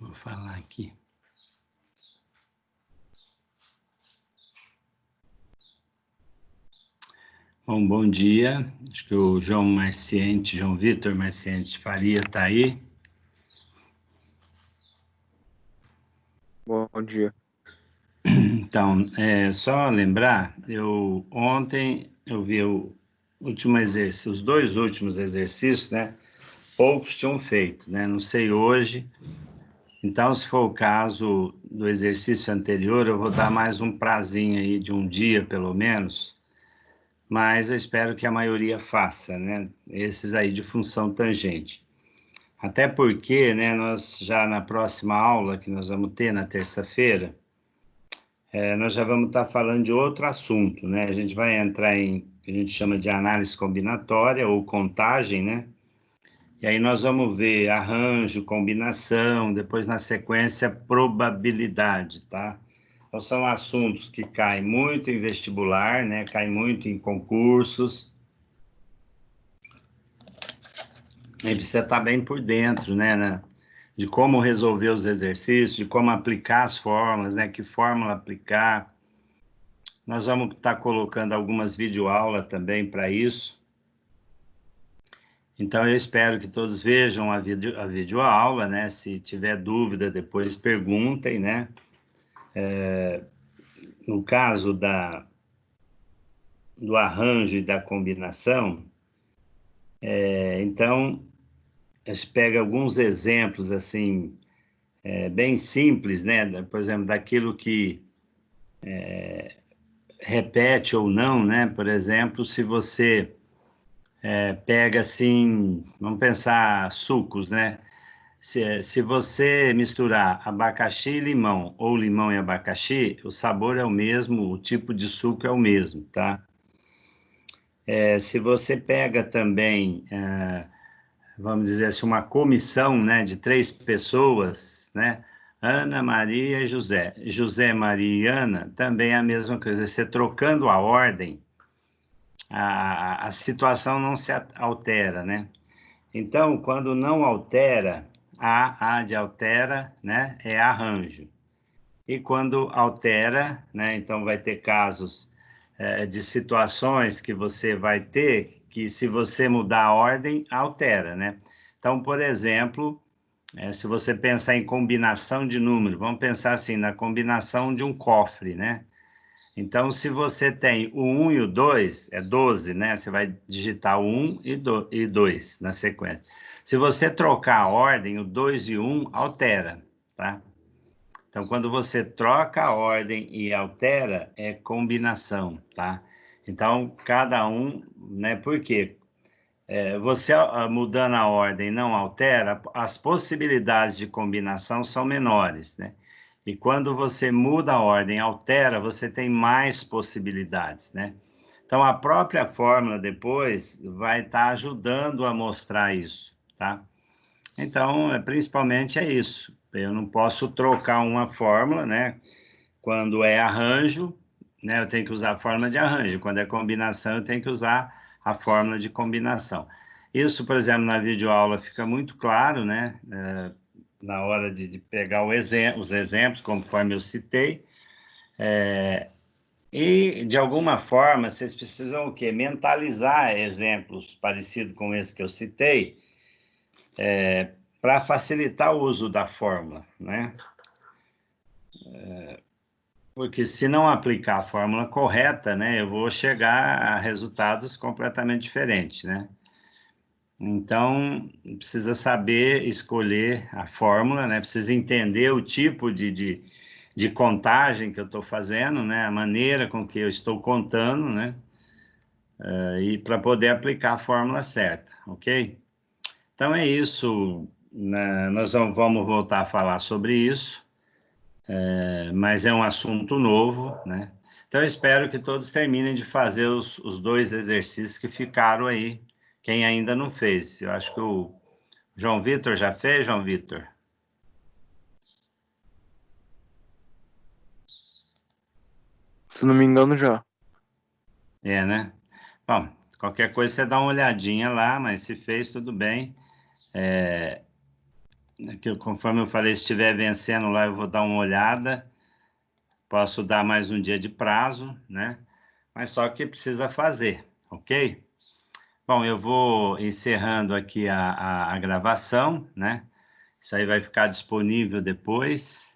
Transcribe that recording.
Vou falar aqui. Bom dia. Acho que o João Vitor Marciente Faria está aí. Bom dia. Então, só lembrar, ontem eu vi os dois últimos exercícios, né? Poucos tinham feito, né? Não sei hoje. Então, se for o caso do exercício anterior, eu vou dar mais um prazinho aí de um dia, pelo menos, mas eu espero que a maioria faça, né? Esses aí de função tangente. Até porque, né, nós já na próxima aula que nós vamos ter na terça-feira, nós já vamos estar falando de outro assunto, né? A gente vai entrar em, que a gente chama de análise combinatória ou contagem, né? E aí nós vamos ver arranjo, combinação, depois na sequência probabilidade, tá? Então são assuntos que caem muito em vestibular, né? Caem muito em concursos. Aí precisa estar bem por dentro, né? De como resolver os exercícios, de como aplicar as fórmulas, né? Que fórmula aplicar. Nós vamos estar colocando algumas videoaulas também para isso. Então, eu espero que todos vejam a videoaula, né? Se tiver dúvida, depois perguntem, né? No caso do arranjo e da combinação, então, a gente pega alguns exemplos, assim, bem simples, né? Por exemplo, daquilo que repete ou não, né? Por exemplo, se você pega, assim, vamos pensar sucos, né? Se você misturar abacaxi e limão, ou limão e abacaxi, o sabor é o mesmo, o tipo de suco é o mesmo, tá? Se você pega também, vamos dizer assim, uma comissão, né, de 3 pessoas, né? Ana, Maria e José. José, Maria e Ana, também é a mesma coisa. Você trocando a ordem, a situação não se altera, né? Então, quando não altera, A de altera, né, é arranjo. E quando altera, né, então vai ter casos de situações que você vai ter que, se você mudar a ordem, altera, né? Então, por exemplo, se você pensar em combinação de números, vamos pensar assim, na combinação de um cofre, né? Então, se você tem o 1 e o 2, é 12, né? Você vai digitar o 1 e 2 na sequência. Se você trocar a ordem, o 2 e o 1 altera, tá? Então, quando você troca a ordem e altera, é combinação, tá? Então, cada um, né? Por quê? Você mudando a ordem não altera, as possibilidades de combinação são menores, né? E quando você muda a ordem, altera, você tem mais possibilidades, né? Então, a própria fórmula depois vai estar ajudando a mostrar isso, tá? Então, principalmente é isso. Eu não posso trocar uma fórmula, né? Quando é arranjo, né? Eu tenho que usar a fórmula de arranjo. Quando é combinação, eu tenho que usar a fórmula de combinação. Isso, por exemplo, na videoaula fica muito claro, né? Na hora de pegar os exemplos, conforme eu citei. E, de alguma forma, vocês precisam o quê? Mentalizar exemplos parecidos com esse que eu citei, para facilitar o uso da fórmula, né? Porque se não aplicar a fórmula correta, né, eu vou chegar a resultados completamente diferentes, né? Então, precisa saber escolher a fórmula, né? Precisa entender o tipo de contagem que eu estou fazendo, né? A maneira com que eu estou contando, né? E para poder aplicar a fórmula certa, ok? Então é isso, né? Nós vamos voltar a falar sobre isso, mas é um assunto novo, né? Então eu espero que todos terminem de fazer os dois exercícios que ficaram aí, quem ainda não fez. Eu acho que o João Vitor já fez, João Vitor? Se não me engano, já. Né? Bom, qualquer coisa você dá uma olhadinha lá, mas se fez, tudo bem. que conforme eu falei, se estiver vencendo lá, eu vou dar uma olhada. Posso dar mais um dia de prazo, né? Mas só que precisa fazer, ok? Bom, eu vou encerrando aqui a gravação, né? Isso aí vai ficar disponível depois.